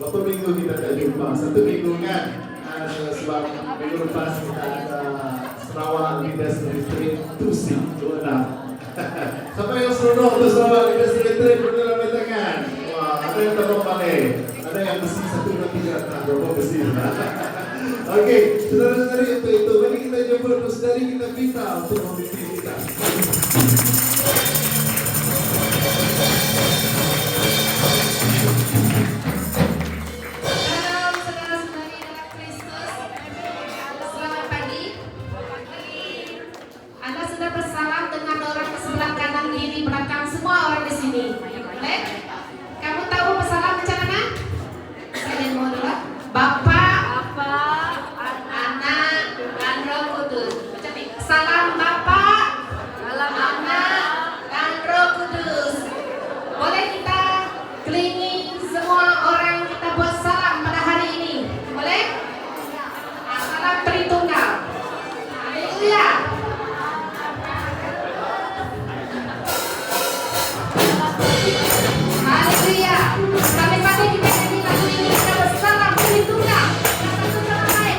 Berapa minggu kita tak jumpa? 1 minggu kan? Sebab minggu lepas kita ada Sarawak Leaders Retreat Tusi 26. Siapa yang seronok untuk Sarawak Leaders Retreat? Berdua lambaikan tangan. Wah, ada yang tepuk balik. Ada yang besi 1, 2, 3. Nah, berapa besi? Oke, saudara-saudari untuk itu, mari kita jumpa untuk saudari kita Vita untuk memimpin kita. Bersalam dengan orang di sebelah kanan, kiri, belakang, semua orang di sini. Boleh? Kamu tahu bersalam macam mana? Saya mau dulu. Bapak, Anak, dan Roh Kudus. Macam ni. Salam Bapak, salam Anak, dan Roh Kudus. Boleh kita keliling semua orang kita buat salam pada hari ini? Boleh? Salam Tritunggal. Haleluya. Haleluya. Sampai-sampai kita nyanyi lagu ini, kita bersalam Tritunggal. Satu sama lain.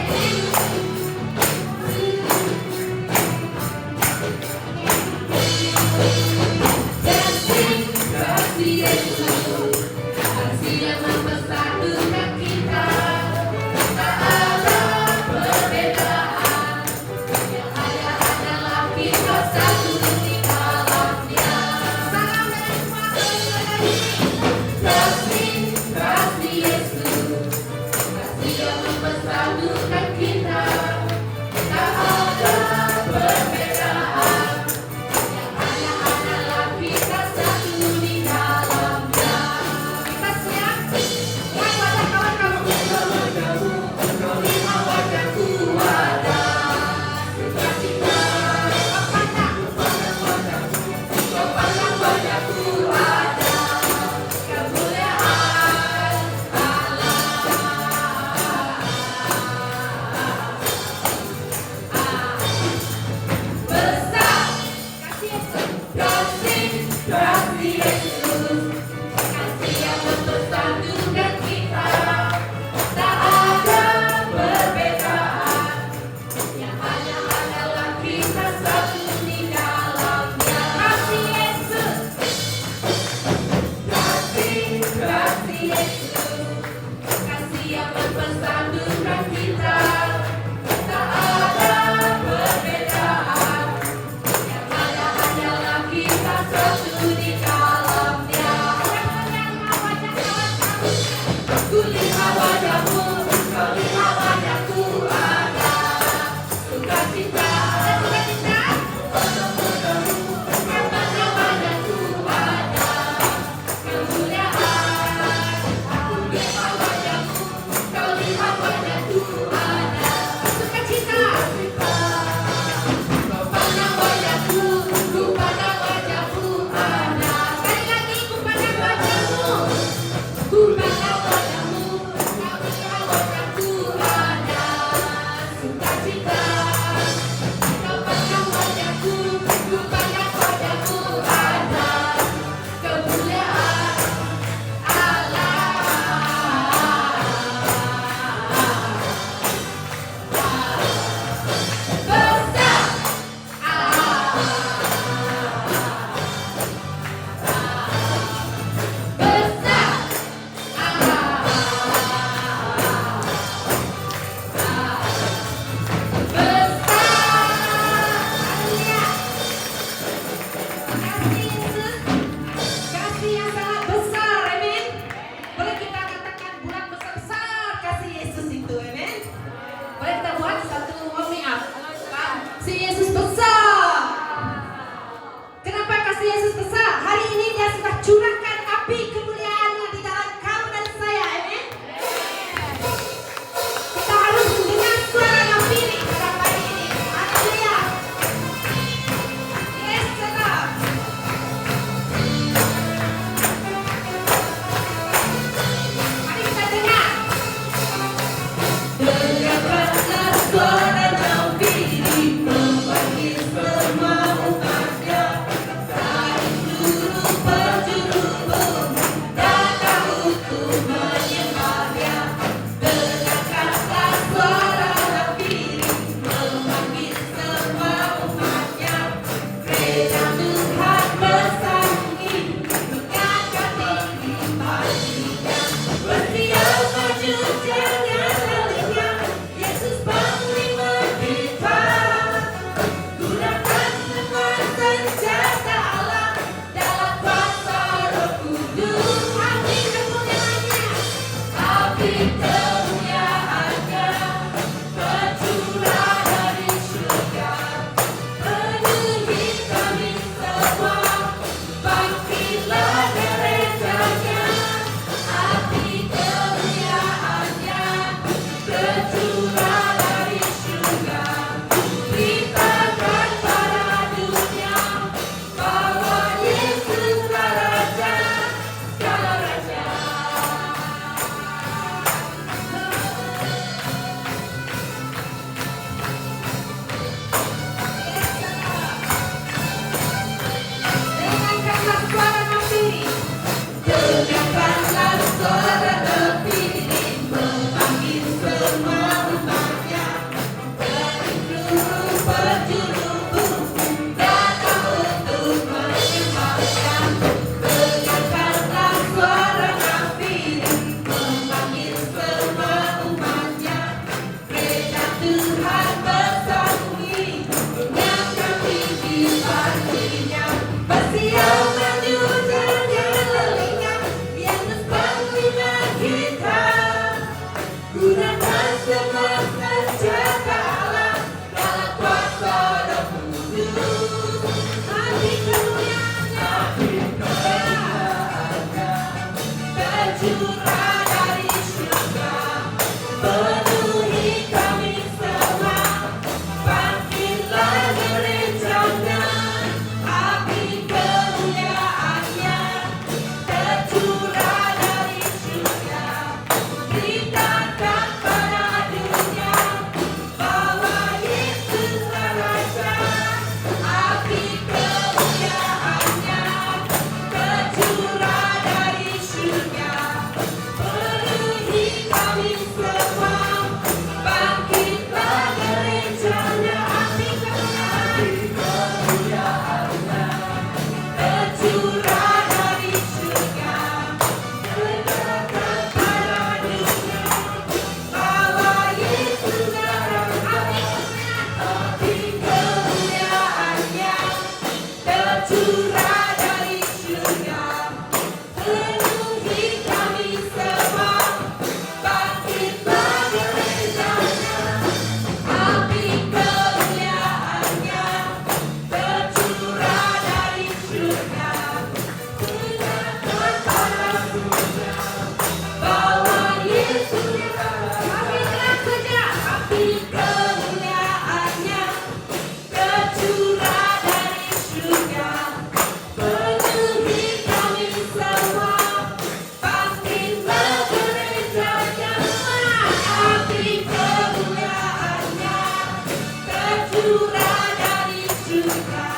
surah dari surga,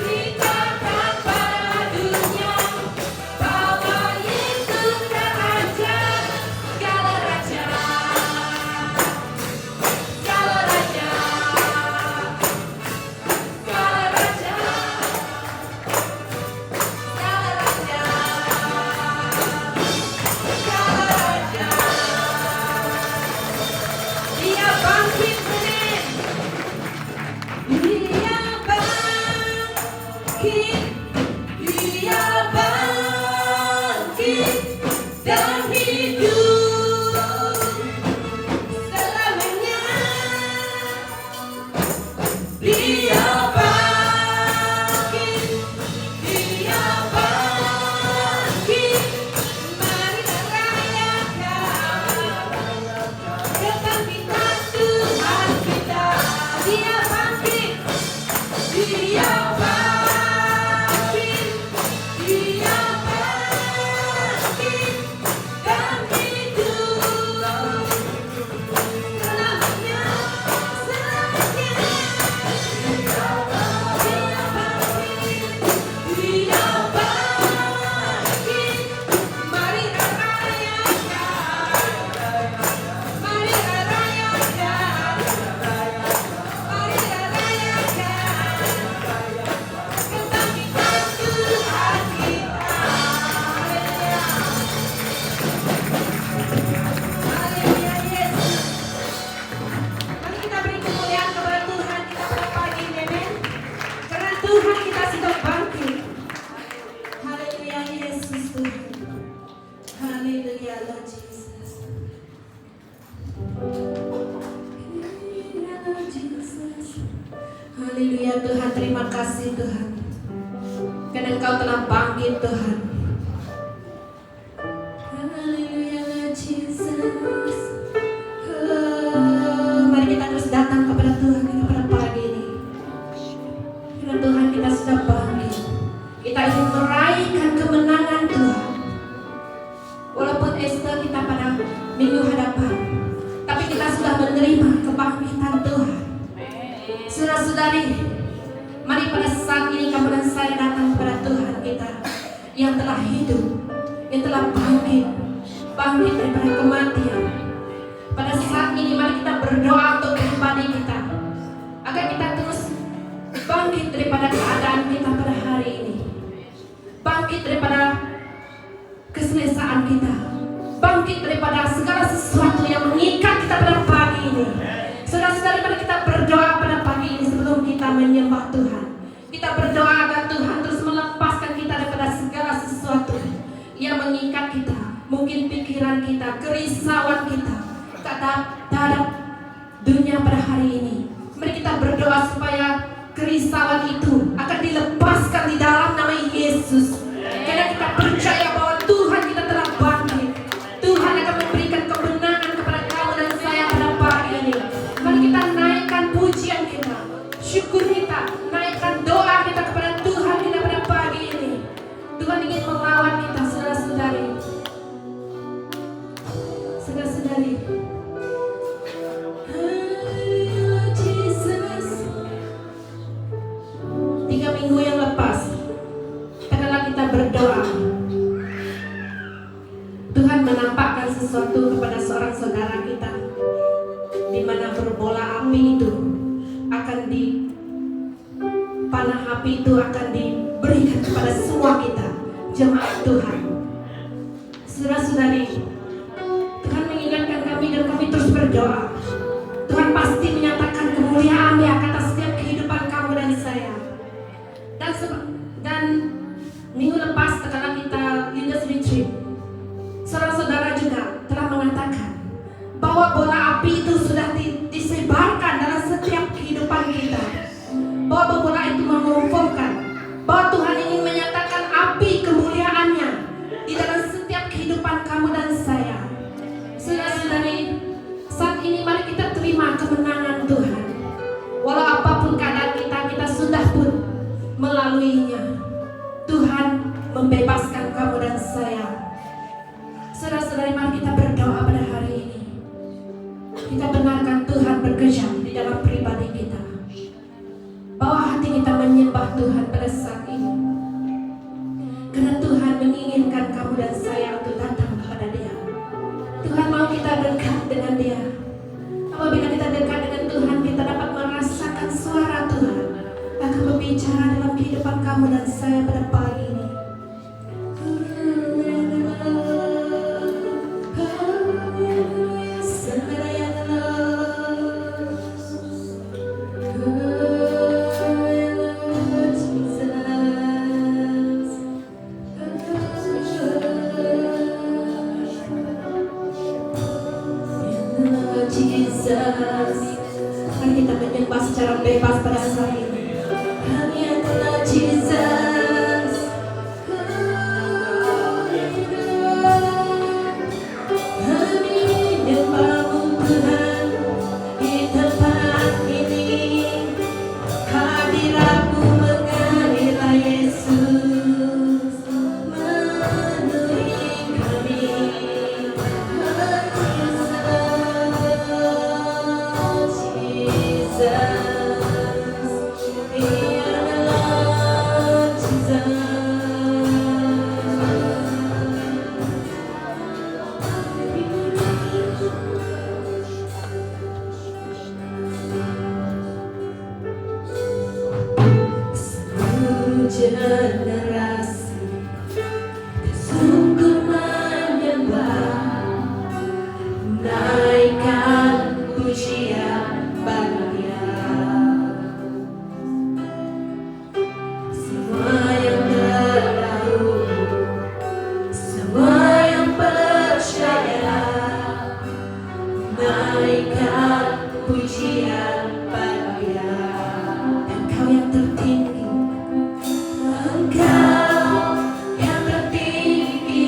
beritakan pada dunia bahwa Yesus Raja, segala raja, segala raja, segala raja, segala raja, segala raja. Dia bangkit men, dia bangkit, dia bangkit dan hidup selamanya. Dia bangkit, dia bangkit, mari rayakan kebangkitan Tuhan kita. Dia bangkit, dia bangkit, dia bangkit dan hidup selamanya, selamanya. Dia bangkit, dia bangkit, mari rayakan, mari rayakan, mari rayakan kebangkitan Tuhan kita. Haleluya Yesus. Mari kita beri kemuliaan kepada Tuhan kita pada pagi ini, amin. Karena Tuhan kita sudah bangkit. Haleluya Yesus Tuhan. Haleluya Lord Jesus. Haleluya Lord Jesus. Haleluya Tuhan, terima kasih Tuhan. Karena Engkau telah bangkit Tuhan. Haleluya Lord Jesus. Mari kita terus datang kepada Tuhan kita pada pagi ini. Karena Tuhan kita sudah bangkit. Kita ingin meraihkan kemenangan Tuhan. Walaupun Esther kita pada minggu hadapan, tapi kita sudah menerima kebangkitan Tuhan. Saudara-saudari, mari pada saat ini kamu dan saya datang kepada Tuhan kita yang telah hidup, yang telah bangkit daripada kematian. Pada saat ini mari kita berdoa untuk pribadi kita, agar kita terus bangkit daripada keadaan kita pada hari ini, bangkit daripada keselesaan kita, bangkit daripada segala sesuatu yang mengikat kita pada pagi ini. Saudara-saudari, mari kita berdoa pada pagi ini sebelum kita menyembah Tuhan. Kita berdoa agar Tuhan terus melepaskan kita daripada segala sesuatu yang mengikat kita, mungkin pikiran kita, kerisauan kita terhadap dunia pada hari ini. Mari kita berdoa supaya kerisauan itu akan dilepaskan di dalam nama Yesus. Karena kita percaya bahwa Tuhan kita telah bangkit. Tuhan akan memberikan kemenangan kepada kamu dan saya pada pagi ini. Mari kita naikkan pujian kita, syukur kita, naikkan doa kita kepada Tuhan kita pada pagi ini. Tuhan ingin melawan kita, saudara-saudari. Saudara-saudari. Haleluya Jesus. 3 minggu yang lepas, setelah kita berdoa, Tuhan menampakkan sesuatu kepada seorang saudara kita, di mana berbola api itu akan panah api itu akan diberikan kepada semua kita, jemaat Tuhan. Saudara-saudari, Tuhan mengingatkan kami dan kami terus berdoa. Tuhan pasti menyatakan kemuliaan-Nya atas setiap kehidupan kamu dan saya. Dan minggu lepas setelah kita Leaders Retreat, saudara-saudara juga telah mengatakan bahwa bola api itu sudah disebarkan dalam setiap kehidupan kita. Bahwa bola itu mengumpulkan bahwa Tuhan ingin menyatakan api kemuliaan-Nya di dalam setiap kehidupan kamu dan saya. Saudara-saudari, saat ini mari kita terima kemenangan Tuhan. Walau apapun keadaan kita sudah pun melaluinya. Tuhan membebaskan kamu dan saya. Saudara-saudari, mari kita berdoa pada hari ini. Kita benarkan Tuhan bekerja di dalam pribadi kita. suara Tuhan pada saat ini. Karena Tuhan menginginkan kamu dan saya untuk datang kepada Dia. Tuhan mau kita dekat dengan Dia. Apabila kita dekat dengan Tuhan, kita dapat merasakan suara Tuhan akan berbicara dalam kehidupan kamu dan saya pada pagi ini. Jesus, mari kita menyembah secara bebas pada saat ini. Hanya adalah Jesus. Kami menyembahmu Tuhan di tempat ini. Hadiratmu mengalirlah Yesus, memenuhi kami. Generasi sungguh menyembah, naikkan pujian bagi Dia. Semua yang terdahulu, semua yang percaya, naikkan pujian bagi Dia. Engkau yang tertinggi, Engkau yang tertinggi,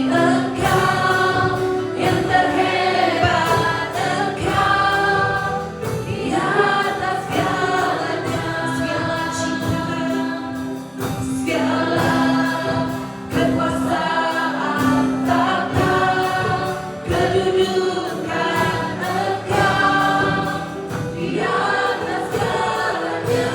Engkau yang terhebat, Engkau di atas segalanya. Segala cinta, segala kekuasaan, tahta, kedudukan, Engkau di atas segalanya.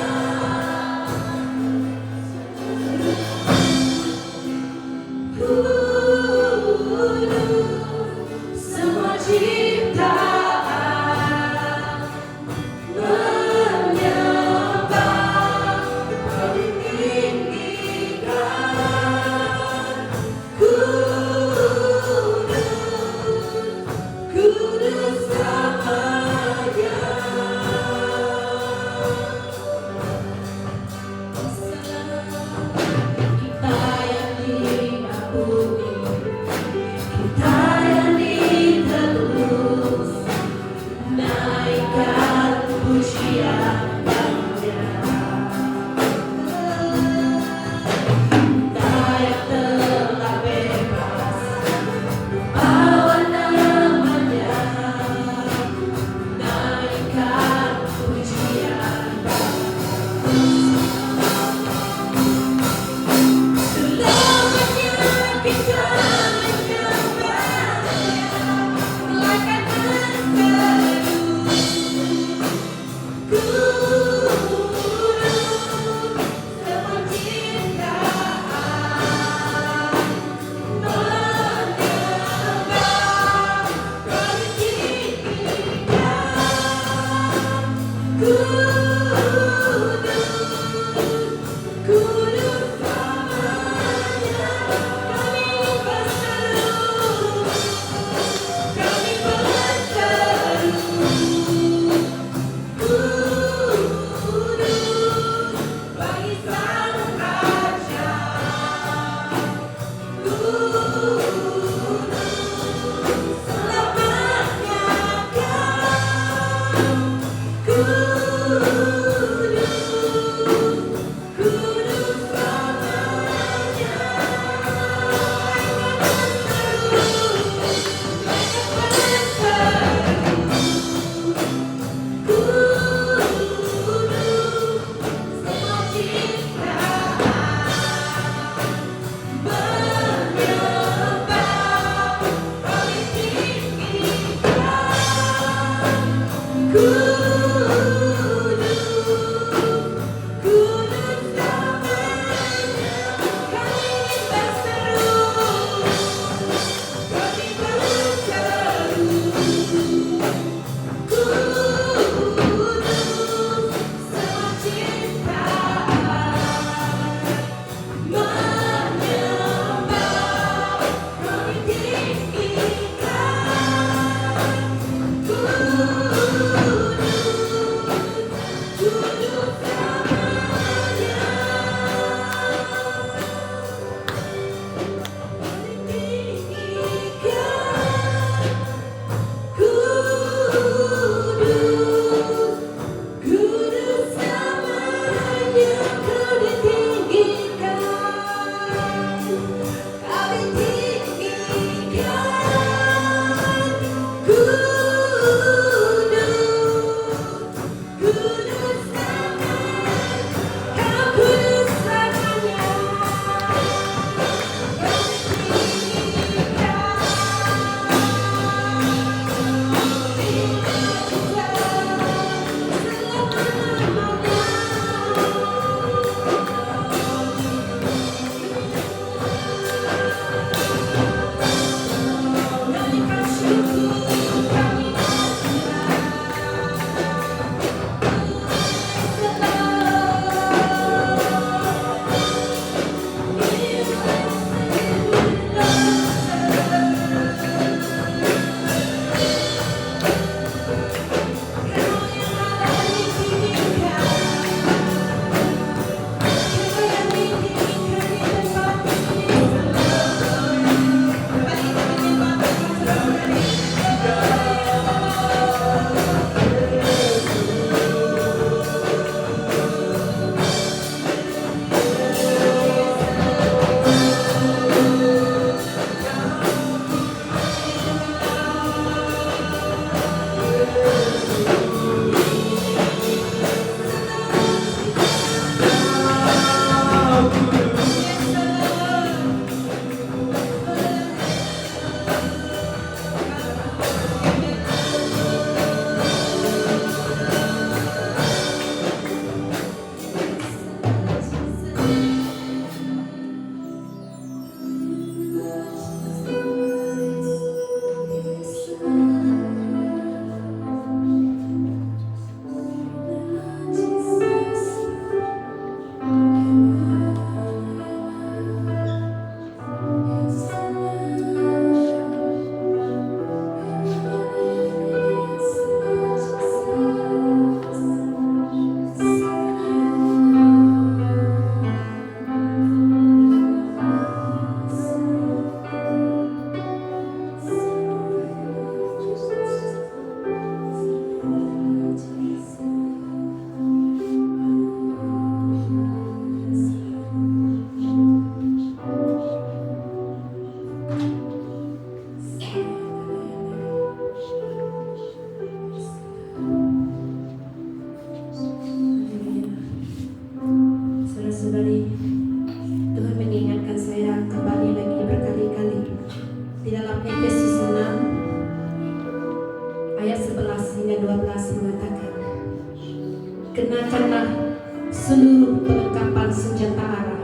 berikanlah seluruh perlengkapan senjata Allah,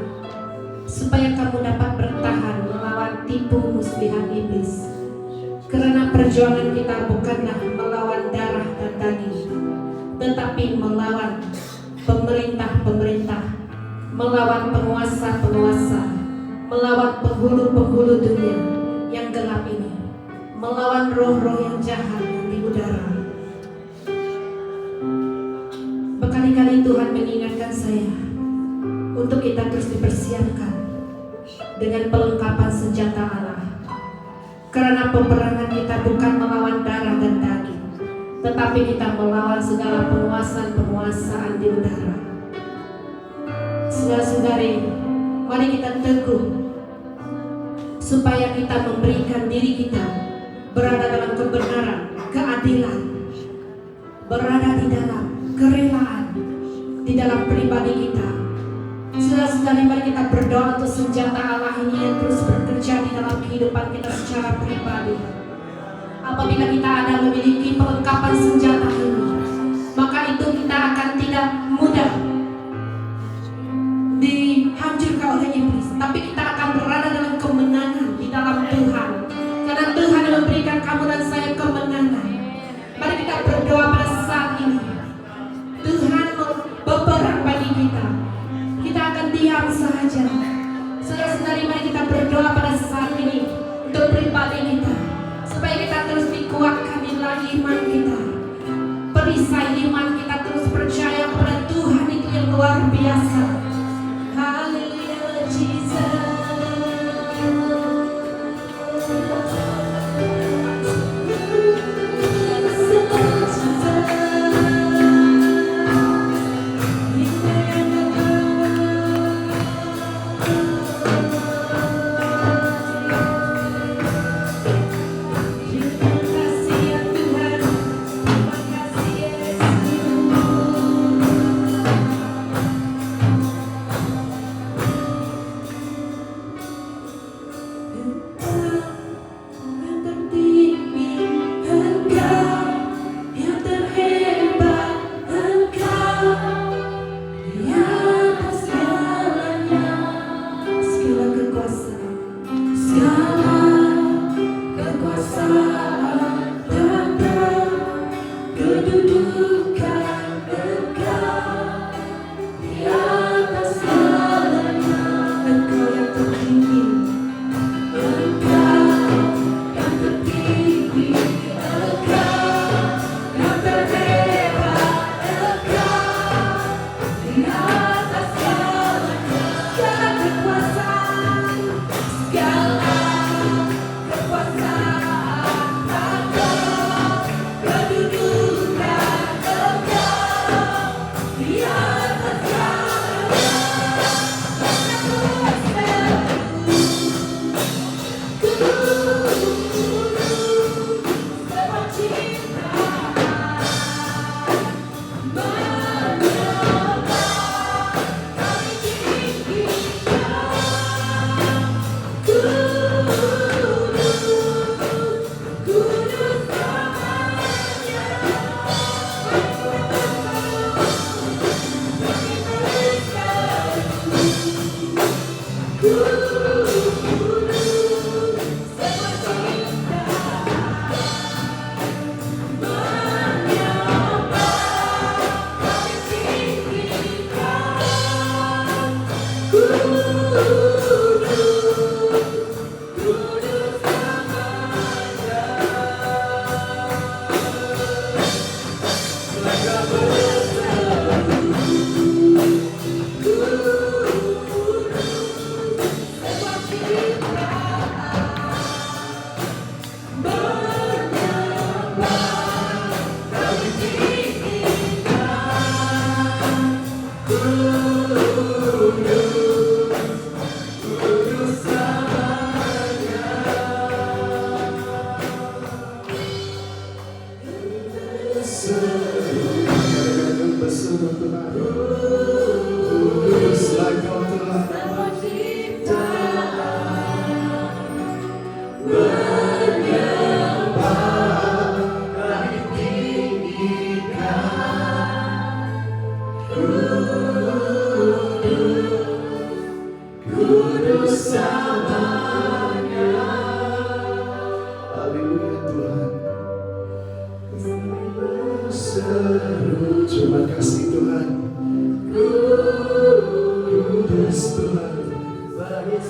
supaya kamu dapat bertahan melawan tipu muslihat iblis. Karena perjuangan kita bukanlah melawan darah dan daging, tetapi melawan pemerintah-pemerintah, melawan penguasa-penguasa, melawan penghulu-penghulu dunia yang gelap ini, melawan roh-roh yang jahat yang di udara. Berkali-kali Tuhan mengingatkan saya untuk kita terus dipersiapkan dengan perlengkapan senjata Allah. Karena peperangan kita bukan melawan darah dan daging, tetapi kita melawan segala penguasaan-penguasaan di udara. Saudara-saudari, mari kita teguh supaya kita memberikan diri kita berada dalam kebenaran, keadilan, berada di dalam kerelaan, di dalam pribadi kita. Saudara-saudari, mari kita berdoa untuk senjata Allah ini yang terus bekerja di dalam kehidupan kita secara pribadi. Apabila kita ada memiliki perlengkapan senjata ini, maka itu kita akan tidak mudah dihancurkan oleh iblis, tapi kita akan berada dalam kemenangan di dalam Tuhan. Karena Tuhan yang memberikan kamu dan saya kemenangan. Mari kita berdoa pada saat ini. Tuhan berperang bagi kita. Kita akan diam saja. Saudara-saudari, mari kita berdoa pada saat ini untuk pribadi kita, supaya kita terus dikuatkan di dalam iman kita. Perisai iman kita terus percaya kepada Tuhan itu yang luar biasa. Haleluya, Jesus.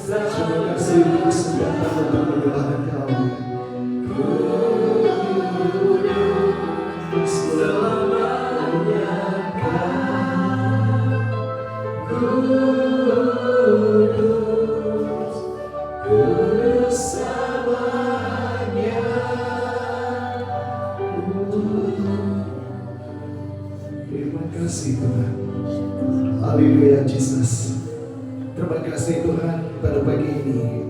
Terima kasih untuk kesempatan untuk menyembah Engkau. Selamanya kudus, kudus selamanya. Terima kasih Tuhan. Haleluya Jesus. Terima kasih Tuhan pada pagi ini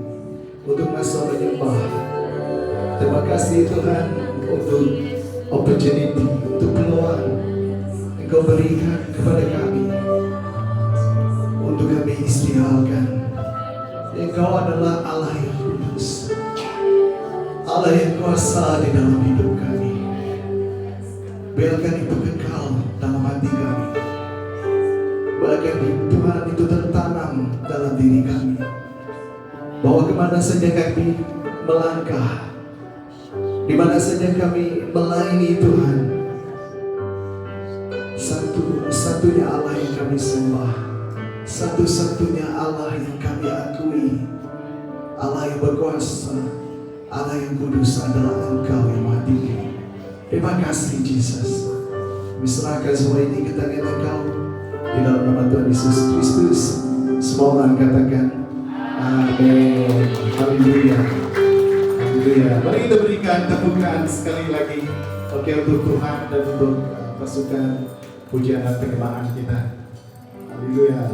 untuk masa menyembah. Terima kasih Tuhan untuk opportunity, untuk peluang Engkau berikan kepada kami untuk kami istiadatkan. Engkau adalah Allah yang kudus, Allah yang kuasa di dalam hidup kami. Biarkan itu kekal dalam hati kami. Bahkan Tuhan itu tertanam dalam diri kami, bahwa kemana saja kami melangkah, di mana saja kami melayani Tuhan, satu-satunya Allah yang kami sembah, satu-satunya Allah yang kami akui, Allah yang berkuasa, Allah yang kudus adalah Engkau yang Maha Tinggi. Terima kasih Jesus. Kami serahkan semua ini ke tangan Engkau. Di dalam nama Tuhan Yesus Kristus, semua orang katakan amin. Haleluya. Haleluya. Mari kita berikan tepukan sekali lagi, oke, untuk Tuhan dan untuk pasukan pujian dan penyembahan kita. Haleluya.